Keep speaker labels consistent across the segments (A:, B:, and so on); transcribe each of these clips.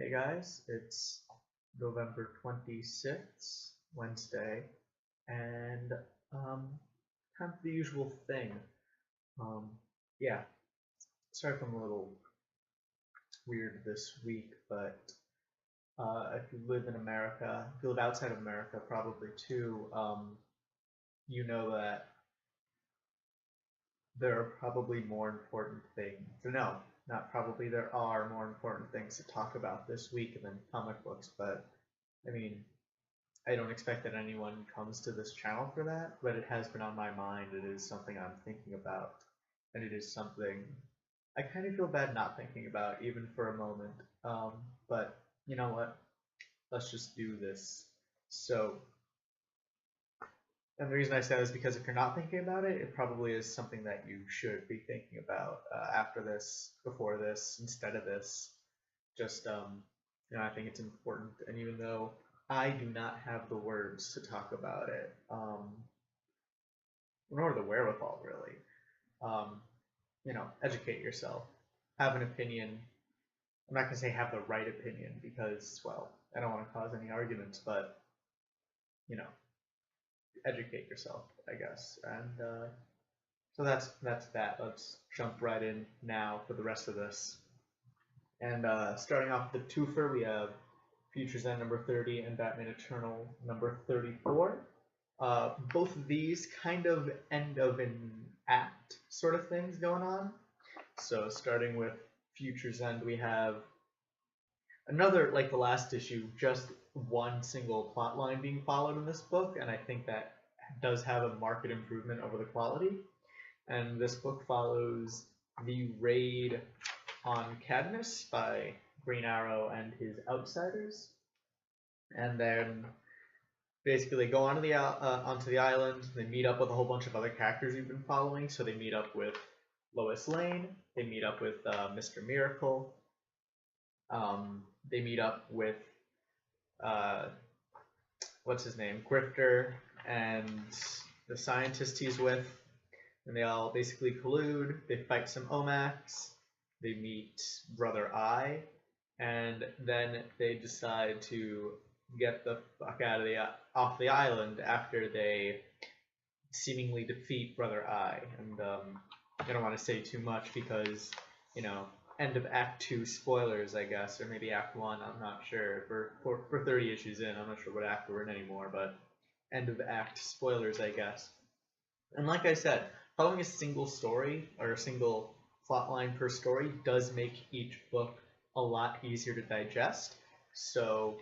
A: Hey guys, it's November 26th, Wednesday, and um, time for the usual thing. Um, yeah, sorry if I'm a little weird this week, but if you live in America, if you live outside of America, probably too, you know that there are probably more important things. So no, not probably, there are more important things to talk about this week than comic books, but I mean, I don't expect that anyone comes to this channel for that, but it has been on my mind. It is something I'm thinking about, and it is something I kind of feel bad not thinking about, even for a moment. Um, but you know what? Let's just do this. So, and the reason I say that is because if you're not thinking about it, it probably is something that you should be thinking about after this, before this, instead of this. Just I think it's important, and even though I do not have the words to talk about it, nor the wherewithal really. Um, educate yourself, have an opinion. I'm not gonna say have the right opinion because, well, I don't want to cause any arguments, but you know, educate yourself, I guess. And so that's that. Let's jump right in now for the rest of this. And starting off the twofer, we have Futures End number 30 and Batman Eternal number 34. Both of these kind of end of an act sort of things going on. So starting with Futures End, we have another, like the last issue, just one single plot line being followed in this book, and I think that does have a marked improvement over the quality. And this book follows the raid on Cadmus by Green Arrow and his outsiders, and then basically they go onto the island. They meet up with a whole bunch of other characters you've been following. So they meet up with Lois Lane. They meet up with Mr. Miracle. They meet up with what's his name, Grifter, and the scientist he's with. And they all basically collude. They fight some Omax. They meet Brother Eye, and then they decide to get the fuck out of off the island after they seemingly defeat Brother Eye. And I don't want to say too much because, end of Act 2 spoilers, I guess, or maybe Act 1, I'm not sure. For 30 issues in, I'm not sure what act we're in anymore, but end of Act spoilers, I guess. And like I said, following a single story or a single plot line per story does make each book a lot easier to digest. So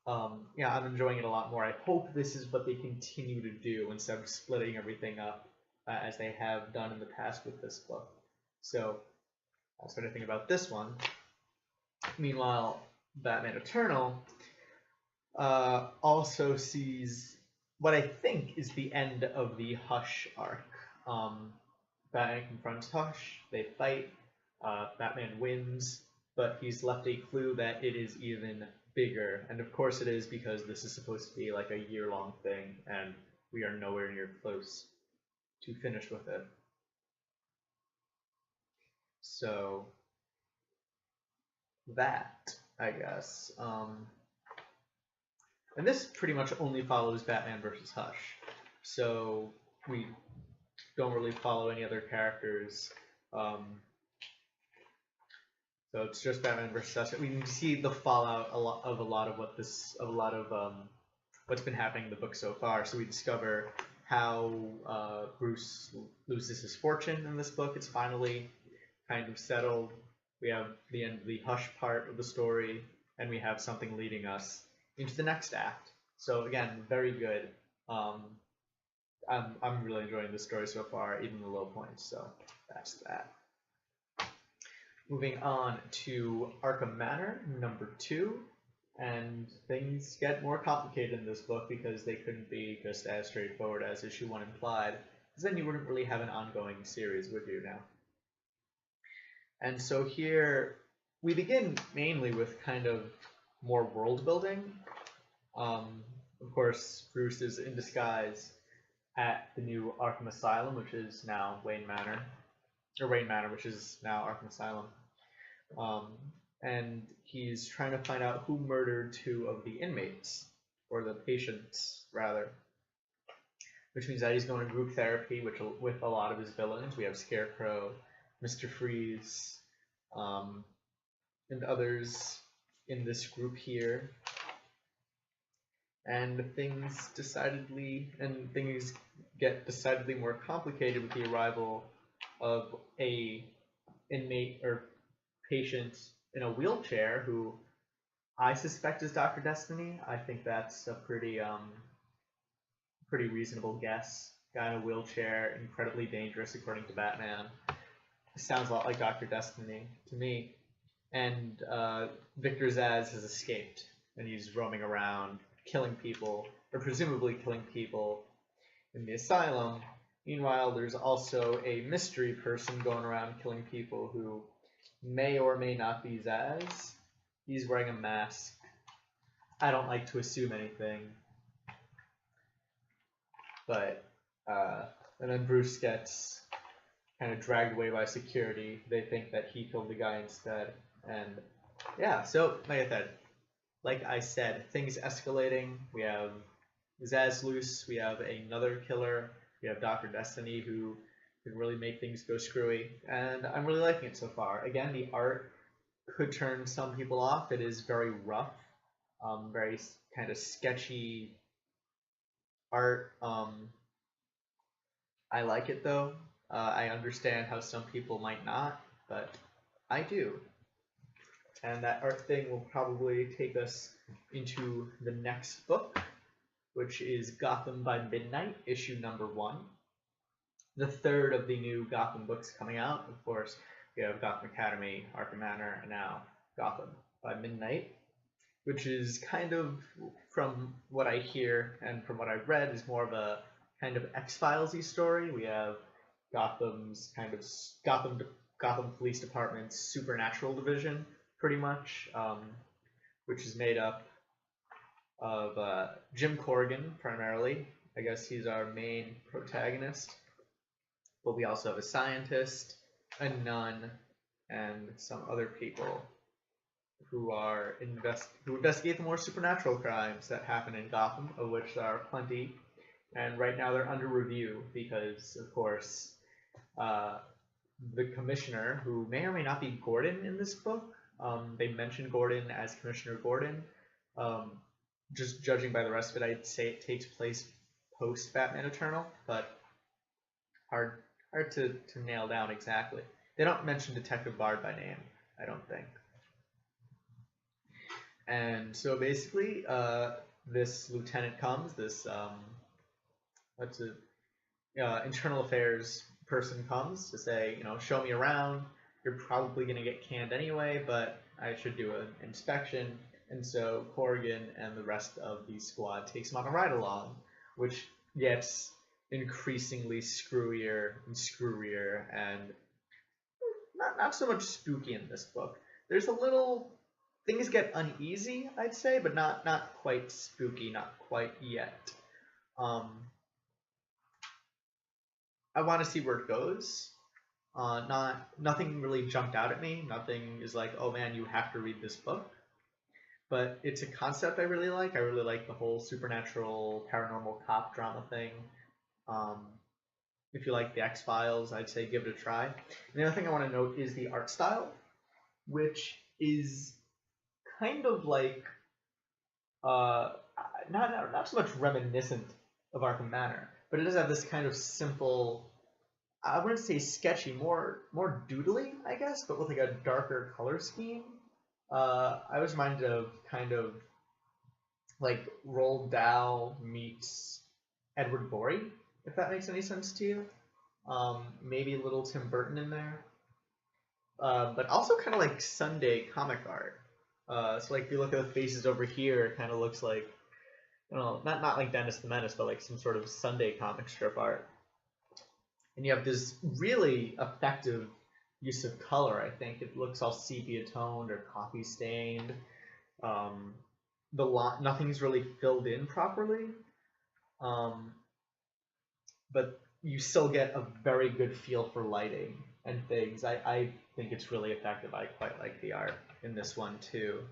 A: I'm enjoying it a lot more. I hope this is what they continue to do instead of splitting everything up as they have done in the past with this book. So that's what I think about this one. Meanwhile, Batman Eternal also sees what I think is the end of the Hush arc. Batman confronts Hush, they fight, Batman wins, but he's left a clue that it is even bigger. And of course it is, because this is supposed to be like a year-long thing, and we are nowhere near close to finish with it. So that, I guess. And this pretty much only follows Batman versus Hush. So we don't really follow any other characters. So it's just Batman versus Hush. We can see the fallout of a lot of what's been happening in the book so far. So we discover how Bruce loses his fortune in this book. It's finally kind of settled. We have the end of the Hush part of the story, and we have something leading us into the next act. So again, very good. I'm really enjoying this story so far, even the low points. So that's that. Moving on to Arkham Manor, number 2, and things get more complicated in this book because they couldn't be just as straightforward as issue 1 implied, because then you wouldn't really have an ongoing series, would you now? And so here we begin mainly with kind of more world building. Of course, Bruce is in disguise at the new Arkham Asylum, which is now Wayne Manor, which is now Arkham Asylum. and he's trying to find out who murdered two of the inmates, or the patients rather, which means that he's going to group therapy, with a lot of his villains. We have Scarecrow, Mr. Freeze, and others in this group here. And things get decidedly more complicated with the arrival of a inmate or patient in a wheelchair who I suspect is Dr. Destiny. I think that's a pretty reasonable guess. Guy in a wheelchair, incredibly dangerous according to Batman. Sounds a lot like Dr. Destiny to me. And Victor Zsasz has escaped, and he's roaming around killing people, or presumably killing people in the asylum. Meanwhile, there's also a mystery person going around killing people who may or may not be Zsasz. He's wearing a mask. I don't like to assume anything. But, and then Bruce gets kind of dragged away by security. They think that he killed the guy instead. And yeah, so like I said, things escalating. We have Zsasz loose. We have another killer. We have Dr. Destiny, who can really make things go screwy. And I'm really liking it so far. Again, the art could turn some people off. It is very rough, very kind of sketchy art. I like it though. I understand how some people might not, but I do. And that art thing will probably take us into the next book, which is Gotham by Midnight, issue number 1. The third of the new Gotham books coming out. Of course, we have Gotham Academy, Arkham Manor, and now Gotham by Midnight, which is kind of, from what I hear and from what I've read, is more of a kind of X-Files-y story. We have Gotham's kind of Gotham Police Department's supernatural division, pretty much, which is made up of Jim Corrigan, primarily. I guess he's our main protagonist. But we also have a scientist, a nun, and some other people who investigate the more supernatural crimes that happen in Gotham, of which there are plenty. And right now they're under review because, of course, the commissioner, who may or may not be Gordon in this book, they mention Gordon as Commissioner Gordon. Just judging by the rest of it, I'd say it takes place post Batman Eternal, but hard to nail down exactly. They don't mention Detective Bard by name, I don't think. And so basically, this lieutenant comes, this internal affairs person comes to say, show me around. You're probably going to get canned anyway, but I should do an inspection. And so Corrigan and the rest of the squad takes him on a ride along, which gets increasingly screwier and screwier, and not so much spooky in this book. There's a little, things get uneasy, I'd say, but not quite spooky, not quite yet. I want to see where it goes. Nothing really jumped out at me. Nothing is like, oh man, you have to read this book. But it's a concept I really like. I really like the whole supernatural, paranormal cop drama thing. If you like the X-Files, I'd say give it a try. And the other thing I want to note is the art style, which is kind of like, not so much reminiscent of Arkham Manor, but it does have this kind of simple, I wouldn't say sketchy, more doodly, I guess, but with like a darker color scheme. I was reminded of kind of like Roald Dahl meets Edward Gorey, if that makes any sense to you. Maybe a little Tim Burton in there. But also kind of like Sunday comic art. So like if you look at the faces over here, it kind of looks like, not like Dennis the Menace, but like some sort of Sunday comic strip art. And you have this really effective use of color. I think it looks all sepia toned or coffee stained. Nothing's really filled in properly, but you still get a very good feel for lighting and things. I think it's really effective. I quite like the art in this one too.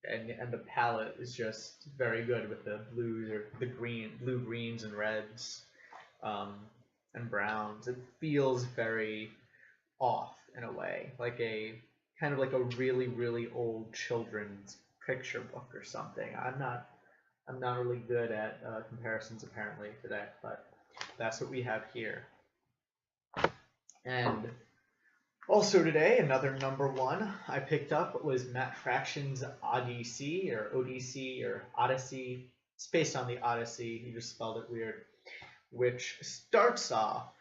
A: And the palette is just very good with the blues or the blue, greens, and reds, and browns. It feels very off in a way, like a kind of like a really, really old children's picture book or something. I'm not really good at comparisons apparently today, but that's what we have here. And also today, another #1 I picked up was Matt Fraction's Ody-C or Ody-C or Ody-C. It's based on the Odyssey, he just spelled it weird, which starts off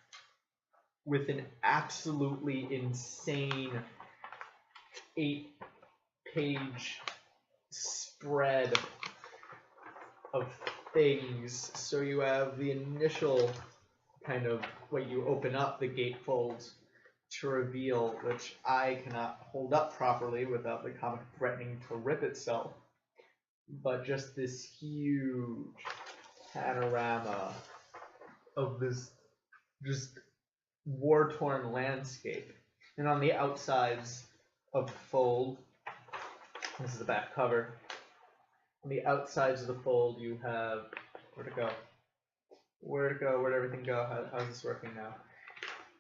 A: with an absolutely insane 8-page spread of things. So you have the initial kind of when you open up the gatefold to reveal, which I cannot hold up properly without the comic threatening to rip itself, but just this huge panorama of this just war-torn landscape. And on the outsides of the fold, this is the back cover, on the outsides of the fold you have, where'd everything go, how's this working now?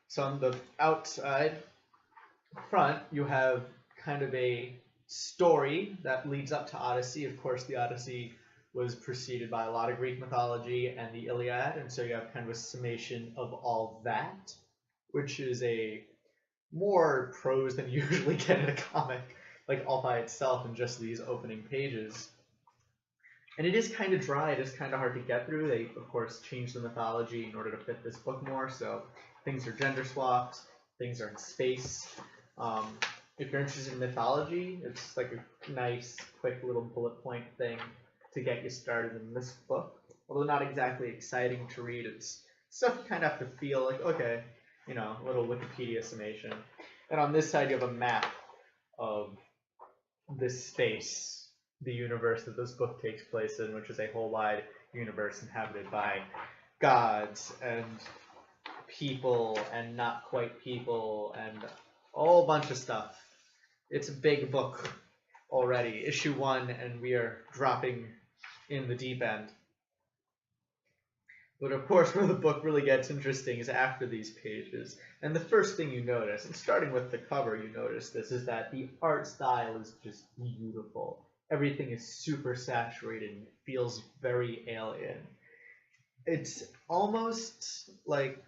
A: So on the outside front, you have kind of a story that leads up to Odyssey. Of course, the Odyssey was preceded by a lot of Greek mythology and the Iliad, and so you have kind of a summation of all that, which is a more prose than you usually get in a comic, like all by itself in just these opening pages. And it is kind of dry, it is kind of hard to get through. They, of course, changed the mythology in order to fit this book more, so things are gender swapped, things are in space. If you're interested in mythology, it's like a nice, quick little bullet point thing to get you started in this book. Although not exactly exciting to read, it's stuff you kind of have to feel like, okay, you know, a little Wikipedia summation. And on this side, you have a map of this space, the universe that this book takes place in, which is a whole wide universe inhabited by gods and people and not quite people and a whole bunch of stuff. It's a big book already, issue 1, and we are dropping in the deep end. But of course, where the book really gets interesting is after these pages. And the first thing you notice, and starting with the cover you notice this, is that the art style is just beautiful. Everything is super saturated and feels very alien. It's almost like,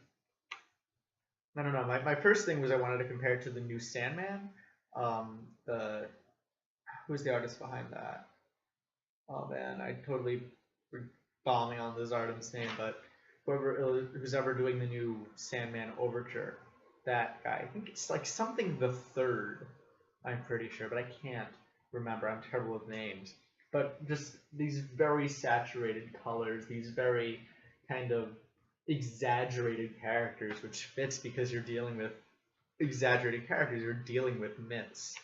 A: I don't know, my first thing was I wanted to compare it to the new Sandman. Who's the artist behind that? Oh man, I totally bombing on this artist's name, but who's ever doing the new Sandman Overture, that guy. I think it's like something the Third, I'm pretty sure, but I can't remember. I'm terrible with names. But just these very saturated colors, these very kind of exaggerated characters, which fits because you're dealing with exaggerated characters, you're dealing with myths.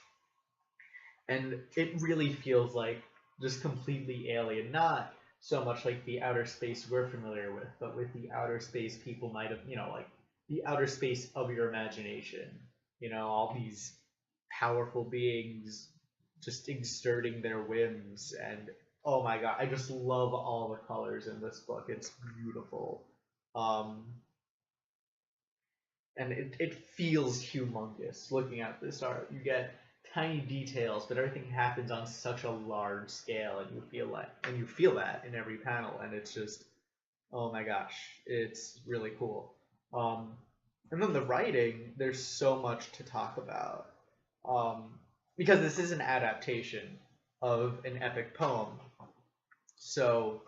A: And it really feels like just completely alien, not so much like the outer space we're familiar with, but with the outer space people might have, you know, like the outer space of your imagination. You know, all these powerful beings just exerting their whims, and oh my god, I just love all the colors in this book. It's beautiful. And it feels humongous looking at this art. You get tiny details, but everything happens on such a large scale, and you feel that in every panel, and it's just, oh my gosh, it's really cool. And then the writing, there's so much to talk about, because this is an adaptation of an epic poem. So,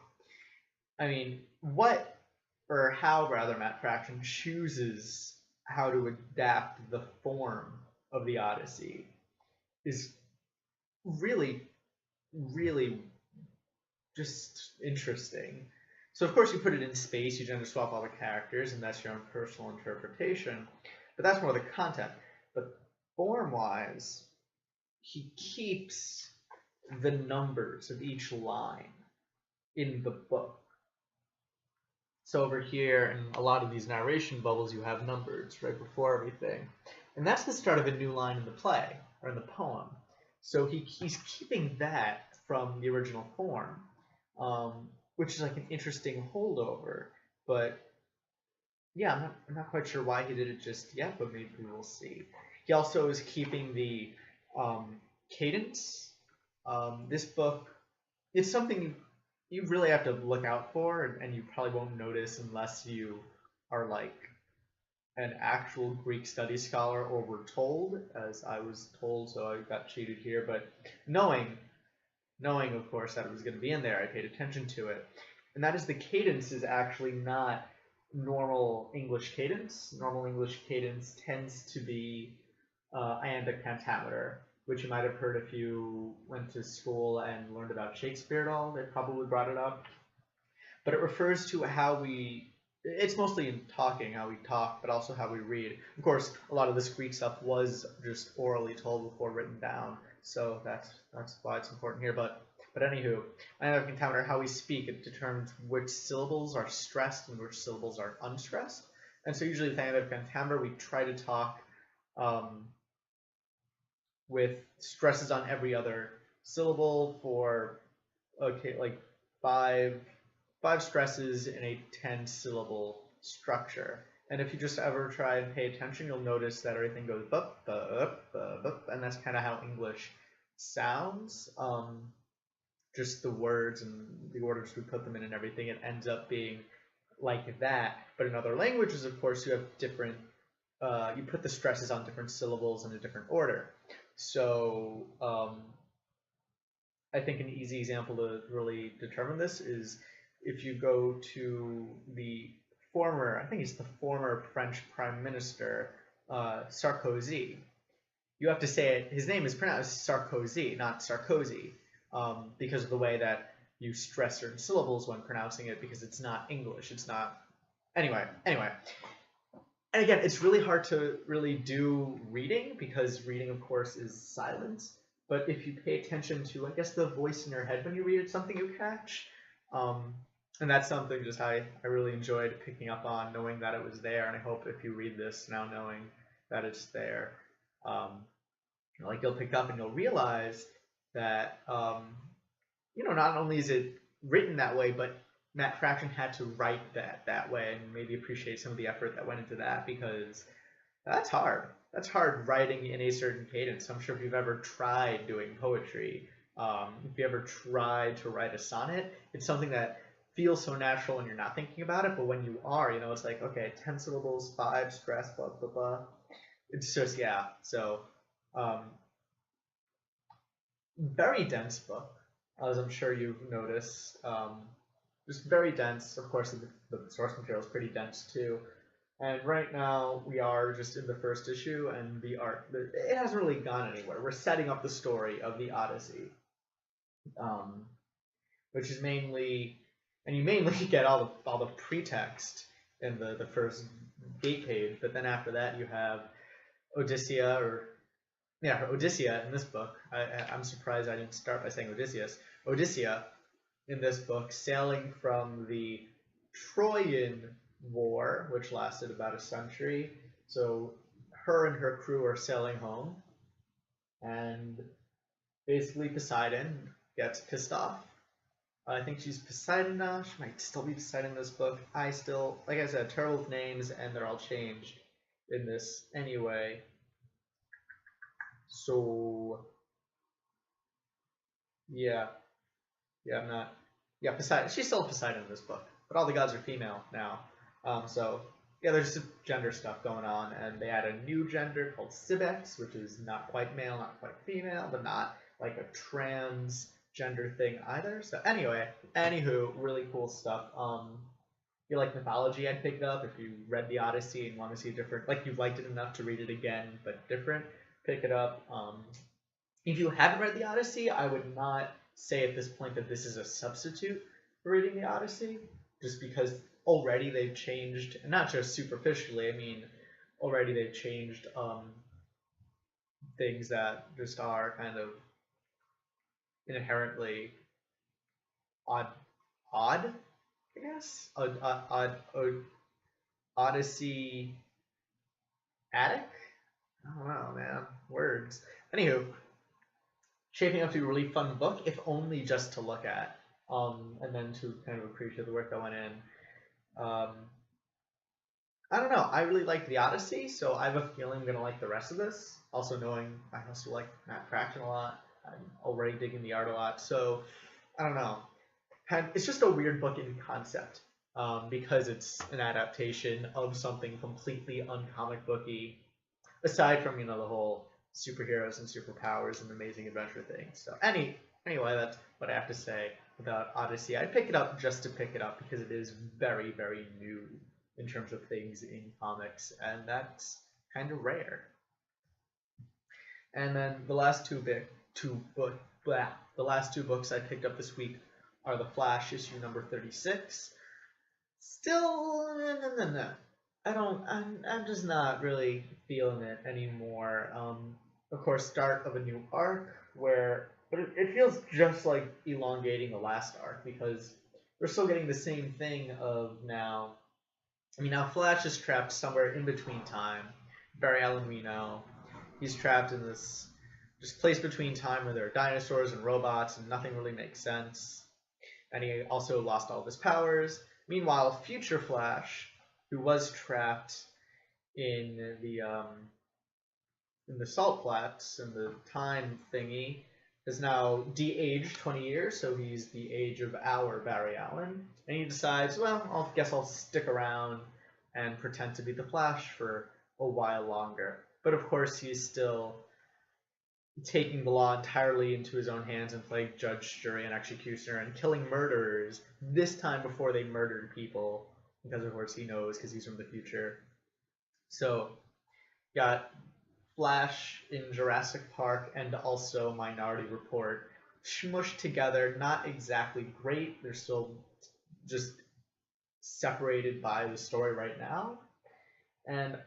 A: I mean, how Matt Fraction chooses how to adapt the form of the Odyssey is really, really just interesting. So of course you put it in space, you gender swap all the characters, and that's your own personal interpretation, but that's more the content. But form-wise, he keeps the numbers of each line in the book. So over here, in a lot of these narration bubbles, you have numbers right before everything. And that's the start of a new line in the play, or in the poem. So he's keeping that from the original form, which is like an interesting holdover. But yeah, I'm not quite sure why he did it just yet, but maybe we'll see. He also is keeping the cadence. This book, it's something you really have to look out for, and you probably won't notice unless you are like an actual Greek study scholar, or were told, as I was told, so I got cheated here. But knowing of course that it was going to be in there, I paid attention to it, and that is the cadence is actually not normal English cadence. Normal English cadence tends to be iambic pentameter, which you might have heard if you went to school and learned about Shakespeare at all. They probably brought it up. But it refers to how we, it's mostly in talking, how we talk, but also how we read. Of course, a lot of this Greek stuff was just orally told before written down, so that's why it's important here. But anywho, iambic pentameter, how we speak, it determines which syllables are stressed and which syllables are unstressed. And so usually with iambic pentameter, we try to talk with stresses on every other syllable for, okay, like five stresses in a 10-syllable structure. And if you just ever try and pay attention, you'll notice that everything goes bup, bup, bup, bup, and that's kind of how English sounds. Just the words and the orders we put them in and everything, it ends up being like that. But in other languages, of course, you have different, you put the stresses on different syllables in a different order. So I think an easy example to really determine this is if you go to the former, I think it's the former French Prime Minister, Sarkozy. You have to say it, his name is pronounced Sarkozy, not Sarkozy, because of the way that you stress certain syllables when pronouncing it, because it's not English. It's not. Anyway. And again, it's really hard to really do reading, because reading, of course, is silence. But if you pay attention to, I guess, the voice in your head when you read it, something you catch. And that's something just I really enjoyed picking up on, knowing that it was there. And I hope if you read this now knowing that it's there, like you'll pick up and you'll realize that, not only is it written that way, but Matt Fraction had to write that way, and maybe appreciate some of the effort that went into that, because that's hard. That's hard, writing in a certain cadence. I'm sure if you've ever tried doing poetry, if you ever tried to write a sonnet, it's something that feels so natural when you're not thinking about it, but when you are, it's like, okay, 10 syllables, 5, stress, blah, blah, blah. It's just, yeah. So, very dense book, as I'm sure you've noticed. Just very dense. Of course, the source material is pretty dense too. And right now we are just in the first issue, and it hasn't really gone anywhere. We're setting up the story of the Odyssey, which is mainly, and you mainly get all the pretext in the first gate page, but then after that you have Odyssea in this book. I'm surprised I didn't start by saying Odysseus. Odyssea in this book, sailing from the Trojan War, which lasted about a century. So her and her crew are sailing home, and basically Poseidon gets pissed off. I think she's Poseidon now. She might still be Poseidon in this book. Like I said, terrible with names, and they're all changed in this anyway. So yeah, Poseidon. She's still Poseidon in this book, but all the gods are female now. So yeah, there's some gender stuff going on, and they add a new gender called Sybex, which is not quite male, not quite female, but not like a transgender thing either. So anywho, really cool stuff. If you like mythology, I'd pick it up. If you read the Odyssey and want to see a different, like you liked it enough to read it again, but different, pick it up. If you haven't read the Odyssey, I would not say at this point that this is a substitute for reading the Odyssey, just because already they've changed, and not just superficially, I mean, already they've changed things that just are kind of inherently odd, I guess? Odyssey-atic? I don't know, man. Words. Anywho, shaping up to be a really fun book, if only just to look at, and then to kind of appreciate the work that went in. Um, I don't know. I really liked the Ody-C, so I have a feeling I'm gonna like the rest of this. Also knowing I also like Matt Fraction a lot. I'm already digging the art a lot, so I don't know. It's just a weird book in concept, because it's an adaptation of something completely uncomic booky, aside from the whole superheroes and superpowers and amazing adventure thing. So anyway, that's what I have to say about Ody-C. I pick it up just to pick it up because it is very, very new in terms of things in comics, and that's kind of rare. And then the last two books I picked up this week are The Flash issue number 36. Still, no. I don't. I'm just not really feeling it anymore. Of course, start of a new arc but it feels just like elongating the last arc because we're still getting the same thing of now. I mean, now Flash is trapped somewhere in between time. Barry Allen, we know, he's trapped in this just place between time where there are dinosaurs and robots and nothing really makes sense. And he also lost all of his powers. Meanwhile, Future Flash, who was trapped in the salt flats and the time thingy, is now de-aged 20 years, so he's the age of our Barry Allen. And he decides, well, I guess I'll stick around and pretend to be the Flash for a while longer. But of course, he's still taking the law entirely into his own hands and playing judge, jury, and executioner and killing murderers, this time before they murdered people, because of course he knows because he's from the future. So, got Flash in Jurassic Park and also Minority Report smushed together, not exactly great. They're still just separated by the story right now. And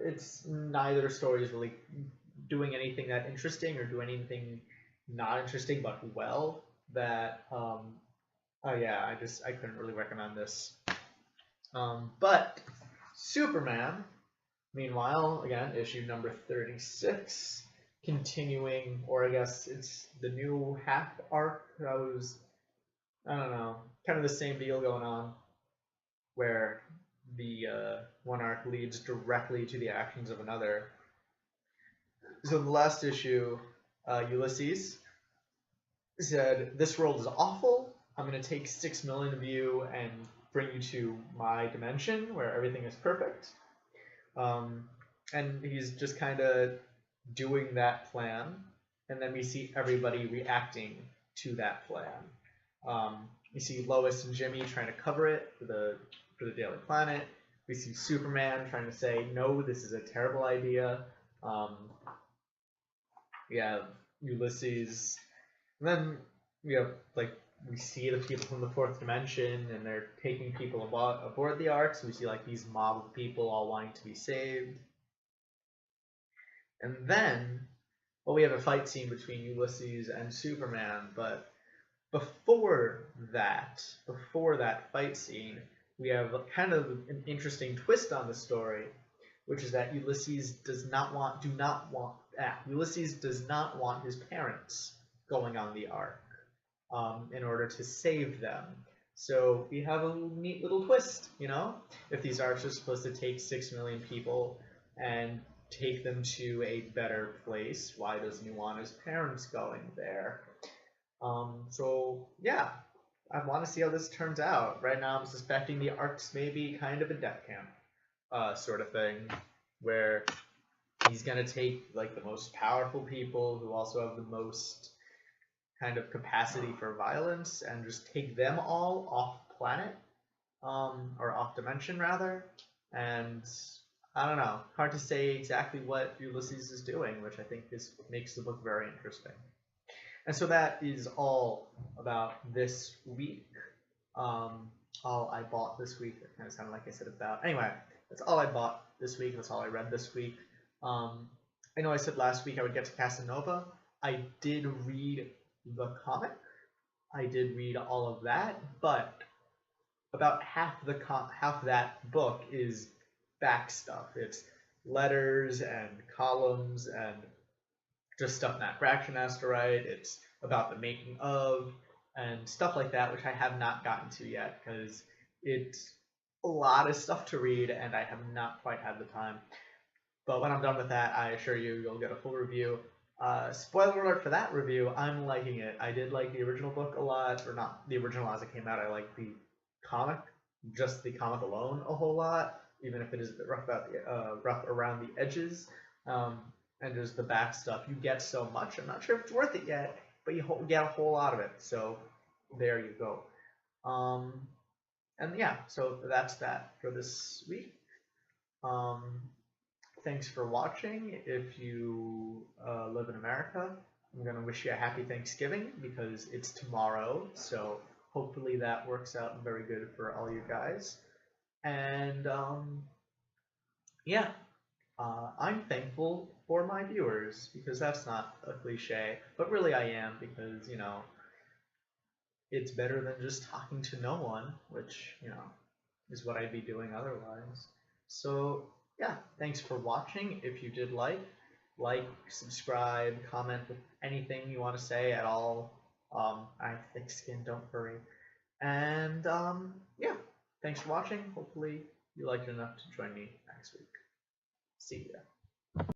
A: it's neither story is really doing anything that interesting or do anything not interesting but well that oh yeah, I couldn't really recommend this. But Superman, meanwhile, again, issue number 36, continuing, or I guess it's the new half arc that was, I don't know, kind of the same deal going on, where the one arc leads directly to the actions of another. So in the last issue, Ulysses said, "This world is awful. I'm going to take 6 million of you and bring you to my dimension where everything is perfect." And he's just kind of doing that plan, and then we see everybody reacting to that plan. We see Lois and Jimmy trying to cover it for the Daily Planet. We see Superman trying to say, "No, this is a terrible idea." We have Ulysses, and then we see the people from the fourth dimension, and they're taking people aboard the ark. So we see like these mob of people all wanting to be saved. And then, well, we have a fight scene between Ulysses and Superman. But before that fight scene, we have kind of an interesting twist on the story, which is that Ulysses does not want his parents going on the ark in order to save them. So we have a neat little twist, if these arcs are supposed to take 6 million people and take them to a better place, why doesn't he want his parents going there? So yeah, I want to see how this turns out. Right now I'm suspecting the arcs may be kind of a death camp sort of thing, where he's going to take like the most powerful people who also have the most kind of capacity for violence and just take them all off planet, or off dimension rather. And I don't know, hard to say exactly what Ulysses is doing, which I think makes the book very interesting. And so that is all about this week. All I bought this week. That kind of sounded like I said about. Anyway, that's all I bought this week. That's all I read this week. I know I said last week I would get to Casanova. I did read the comic. I did read all of that, but about half that book is back stuff. It's letters and columns and just stuff Matt Fraction has to write. It's about the making of and stuff like that, which I have not gotten to yet because it's a lot of stuff to read and I have not quite had the time. But when I'm done with that, I assure you, you'll get a full review. Spoiler alert for that review, I'm liking it. I did like the original book a lot, or not the original as it came out. I like the comic, just the comic alone, a whole lot, even if it is a bit rough around the edges. And just the back stuff. You get so much. I'm not sure if it's worth it yet, but you get a whole lot of it. So there you go. And yeah, so that's that for this week. Thanks for watching. If you live in America, I'm going to wish you a happy Thanksgiving because it's tomorrow. So hopefully that works out very good for all you guys. And yeah, I'm thankful for my viewers because that's not a cliche, but really I am because, you know, it's better than just talking to no one, which, you know, is what I'd be doing otherwise. So yeah, thanks for watching. If you did like, subscribe, comment with anything you want to say at all. I have thick skin, don't worry. And yeah, thanks for watching. Hopefully you liked it enough to join me next week. See ya.